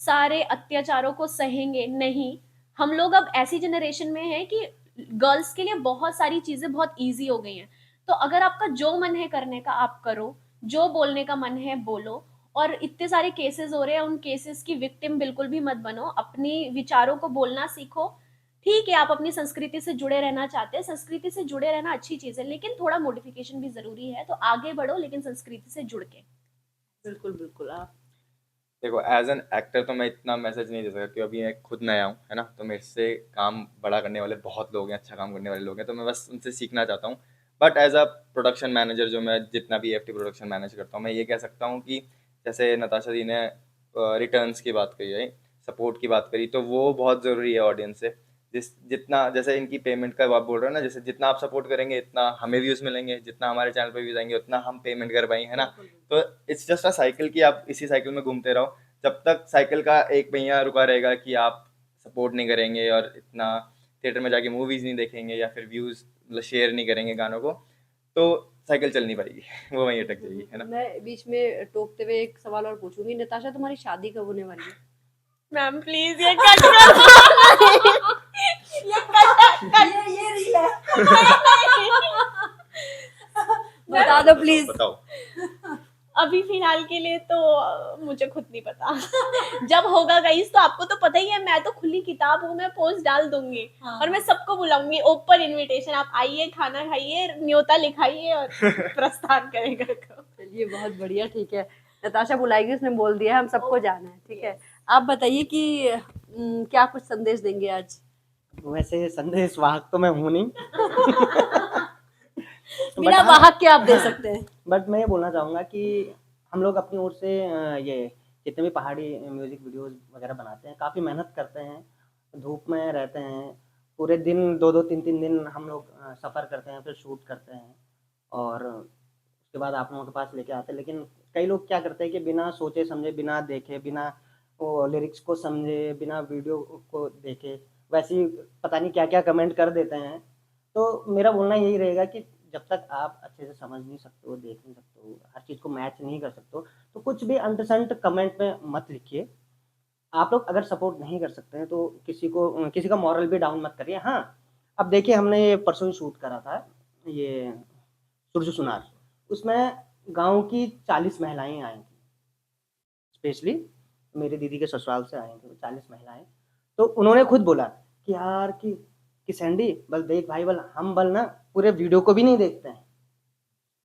सारे अत्याचारों को सहेंगे, नहीं। हम लोग अब ऐसी जनरेशन में हैं कि गर्ल्स के लिए बहुत सारी चीज़ें बहुत ईज़ी हो गई हैं। तो अगर आपका जो मन है करने का, आप करो, जो बोलने का मन है बोलो। और इतने सारे केसेस हो रहे हैं, उन केसेस की विक्टिम बिल्कुल भी मत बनो, अपनी विचारों को बोलना सीखो। ठीक है, आप अपनी संस्कृति से जुड़े रहना चाहते हैं, संस्कृति से जुड़े रहना अच्छी चीज़ है, लेकिन थोड़ा मॉडिफिकेशन भी ज़रूरी है। तो आगे बढ़ो, लेकिन संस्कृति से जुड़ के। बिल्कुल बिल्कुल। आप? देखो, एज एन एक्टर तो मैं इतना मैसेज नहीं दे सकता क्योंकि अभी मैं खुद नया हूँ, है ना। तो मेरे से काम बड़ा करने वाले बहुत लोग हैं, अच्छा काम करने वाले लोग हैं, तो मैं बस उनसे सीखना चाहता हूँ। But as a production manager, जो मैं जितना भी एफटी प्रोडक्शन मैनेज करता हूँ, मैं ये कह सकता हूँ कि जैसे नताशा जी ने रिटर्न्स की बात करी है, सपोर्ट की बात करी, तो वो बहुत ज़रूरी है ऑडियंस से। जितना जैसे इनकी पेमेंट का आप बोल रहे हो ना, जैसे जितना आप सपोर्ट करेंगे इतना हमें व्यूज़ मिलेंगे, जितना हमारे चैनल पर व्यूज़ आएंगे उतना हम पेमेंट कर पाएंगे, है ना। तो इट्स जस्ट अ साइकिल कि आप इसी साइकिल में घूमते रहो। जब तक साइकिल का एक पहिया रुका रहेगा कि आप सपोर्ट नहीं करेंगे और इतना थिएटर में जाके मूवीज़ नहीं देखेंगे या फिर व्यूज़ मतलब शेयर नहीं करेंगे गानों को, तो साइकिल चल नहीं पाएगी, वो वहीं अटक जाएगी, है ना। मैं बीच में टोकते हुए एक सवाल और पूछूंगी, नताशा तुम्हारी शादी कब होने वाली है? मैम प्लीज ये कट कर दो। ये कट ये रील है, बता दो प्लीज। बताओ। अभी फिलहाल के लिए तो मुझे खुद नहीं पता। जब होगा गाइस तो आपको तो पता ही है, मैं तो खुली किताब हूँ, मैं पोस्ट डाल दूंगी। हाँ। और मैं सबको बुलाऊंगी, ओपन इनविटेशन, आप आइए, खाना खाइए, न्योता लिखाइए और प्रस्थान करें घर को। चलिए बहुत बढ़िया, ठीक है, नताशा बुलाएगी, उसने बोल दिया, हम सबको जाना है, ठीक है। आप बताइए कि क्या कुछ संदेश देंगे आज? वैसे संदेश वाहक तो मैं हूँ नहीं। बिना वाहक के आप दे सकते हैं। बट मैं ये बोलना चाहूँगा कि हम लोग अपनी ओर से ये जितने भी पहाड़ी म्यूज़िक वीडियोस वगैरह बनाते हैं, काफ़ी मेहनत करते हैं, धूप में रहते हैं, पूरे दिन 2-2 3-3 दिन हम लोग सफ़र करते हैं, फिर शूट करते हैं और उसके बाद आप लोगों के पास लेके आते हैं। लेकिन कई लोग क्या करते हैं कि बिना सोचे समझे, बिना देखे, बिना वो लिरिक्स को समझे, बिना वीडियो को देखे, वैसे ही पता नहीं क्या-क्या कमेंट कर देते हैं। तो मेरा बोलना यही रहेगा कि जब तक आप अच्छे से समझ नहीं सकते हो, देख नहीं सकते हो, हर चीज़ को मैच नहीं कर सकते हो, तो कुछ भी अनडिसेंट कमेंट में मत लिखिए। आप लोग अगर सपोर्ट नहीं कर सकते हैं तो किसी का मॉरल भी डाउन मत करिए। हाँ, अब देखिए हमने ये परसों ही शूट करा था, ये सुरजू सुनार, उसमें गाँव की 40 महिलाएँ आई थी। स्पेशली मेरी दीदी के ससुराल से आई थी वो 40 महिलाएँ। तो उन्होंने खुद बोला कि यार कि सैंडी बल देख भाई, बल हम बल ना पूरे वीडियो को भी नहीं देखते हैं।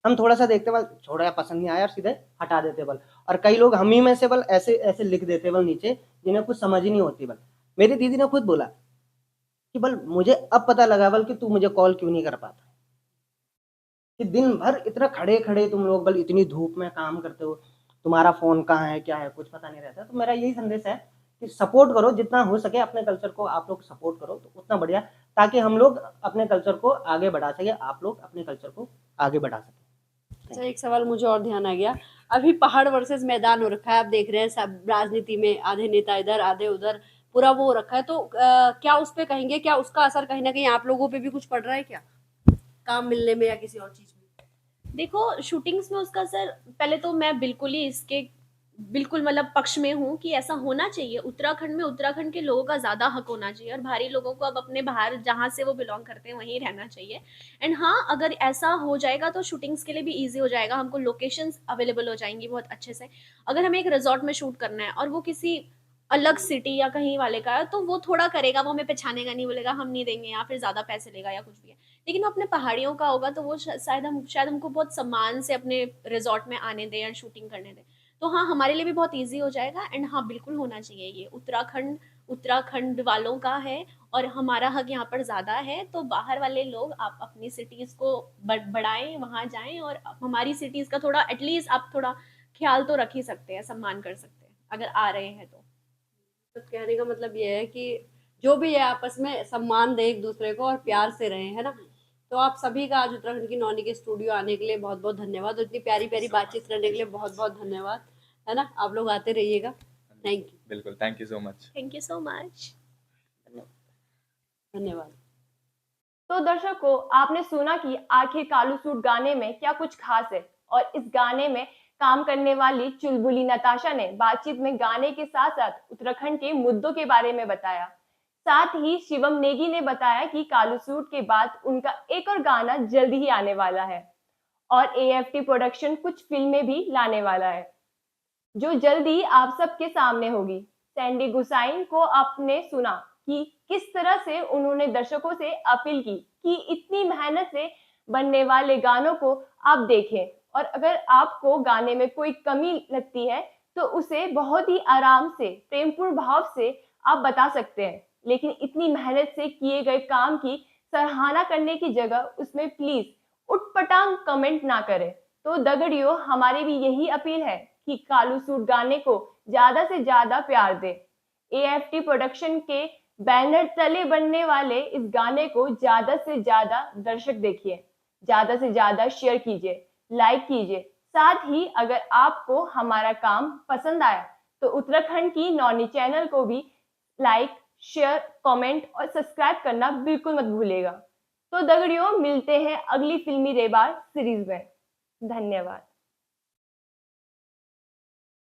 हम थोड़ा-सा देखते बल छोड़ो यार, पसंद नहीं आया और सीधे हटा देते बल। और कई लोग हम ही में से बल ऐसे लिख देते बल नीचे, जिन्हें कुछ समझ ही नहीं होती बल। मेरी दीदी ने खुद बोला कि बल मुझे अब पता लगा बल कि तू मुझे कॉल क्यों नहीं कर पाता। कि दिन भर इतना खड़े-खड़े तुम लोग बल इतनी धूप में काम करते हो, तुम्हारा फ़ोन कहाँ है, क्या है, कुछ पता नहीं रहता। तो मेरा यही संदेश है कि सपोर्ट करो, जितना हो सके अपने कल्चर को आप लोग सपोर्ट करो तो उतना बढ़िया, ताकि हम लोग अपने कल्चर को आगे बढ़ा सकें, आप लोग अपने कल्चर को आगे बढ़ा सकें। अच्छा, एक सवाल मुझे और ध्यान आ गया, अभी पहाड़ वर्सेस मैदान हो रखा है, आप देख रहे हैं सब राजनीति में, आधे नेता इधर आधे उधर, पूरा वो हो रखा है, तो क्या उस पे कहेंगे, क्या उसका असर कहीं ना कहीं आप लोगों पे भी कुछ पड़ रहा है क्या, काम मिलने में या किसी और चीज में? देखो शूटिंग्स में उसका असर, पहले तो मैं बिल्कुल ही इसके बिल्कुल मतलब पक्ष में हूँ कि ऐसा होना चाहिए। उत्तराखंड में उत्तराखंड के लोगों का ज़्यादा हक होना चाहिए और बाहरी लोगों को अब अपने बाहर जहाँ से वो बिलोंग करते हैं वहीं रहना चाहिए। एंड हाँ, अगर ऐसा हो जाएगा तो शूटिंग्स के लिए भी ईजी हो जाएगा, हमको लोकेशंस अवेलेबल हो जाएंगी बहुत अच्छे से। अगर हमें एक रिजॉर्ट में शूट करना है और वो किसी अलग सिटी या कहीं वाले का है तो वो थोड़ा करेगा, वो हमें पहचानेगा नहीं, बोलेगा हम नहीं देंगे या फिर ज़्यादा पैसे लेगा या कुछ भी है। लेकिन वो अपने पहाड़ियों का होगा तो वो शायद हमको बहुत सम्मान से अपने रिजॉर्ट में आने दें या शूटिंग करने दें। तो हाँ, हमारे लिए भी बहुत ईजी हो जाएगा। एंड हाँ, बिल्कुल होना चाहिए, ये उत्तराखंड वालों का है और हमारा हक यहाँ पर ज़्यादा है। तो बाहर वाले लोग आप अपनी सिटीज़ को बढ़ाएं, वहाँ जाएं और हमारी सिटीज़ का थोड़ा एटलीस्ट आप थोड़ा ख्याल तो रख ही सकते हैं, सम्मान कर सकते हैं अगर आ रहे हैं तो कहने का मतलब ये है कि जो भी है आपस में सम्मान दे एक दूसरे को और प्यार से रहे, है ना। तो आप सभी का आज उत्तराखंड की नौनी के स्टूडियो आने के लिए बहुत बहुत धन्यवाद और इतनी प्यारी प्यारी बातचीत करने के लिए बहुत बहुत धन्यवाद, है ना। आप लोग आते रहिएगा, थैंक यू। बिल्कुल, thank you so much. Thank you so much. धन्यवाद। तो दर्शकों, आपने सुना कि आखिर कालू सूट गाने में क्या कुछ खास है और इस गाने में काम करने वाली चुलबुली नताशा ने बातचीत में गाने के साथ साथ उत्तराखंड के मुद्दों के बारे में बताया। साथ ही शिवम नेगी ने बताया कि कालू सूट के बाद उनका एक और गाना जल्दी ही आने वाला है और एएफटी प्रोडक्शन कुछ फिल्में भी लाने वाला है जो जल्दी आप सबके सामने होगी। सैंडी गुसाइन को आपने सुना कि किस तरह से उन्होंने दर्शकों से अपील की कि इतनी मेहनत से बनने वाले गानों को आप देखें और अगर आपको गाने में कोई कमी लगती है तो उसे बहुत ही आराम से, प्रेमपूर्ण भाव से आप बता सकते हैं। लेकिन इतनी मेहनत से किए गए काम की सराहना करने की जगह उसमें प्लीज उटपटांग कमेंट ना करें। तो दगड़ियों, हमारी भी यही अपील है कि कालू सूट गाने को ज्यादा से ज्यादा प्यार दे। एएफटी प्रोडक्शन के बैनर तले बनने वाले इस गाने को ज्यादा से ज्यादा दर्शक देखिए, ज्यादा से ज्यादा शेयर कीजिए, लाइक कीजिए। साथ ही अगर आपको हमारा काम पसंद आया तो उत्तराखंड की नौनी चैनल को भी लाइक, शेयर, कमेंट और सब्सक्राइब करना बिल्कुल मत भूलिएगा। तो दगड़ियों, मिलते हैं अगली फिल्मी रेबार सीरीज में। धन्यवाद।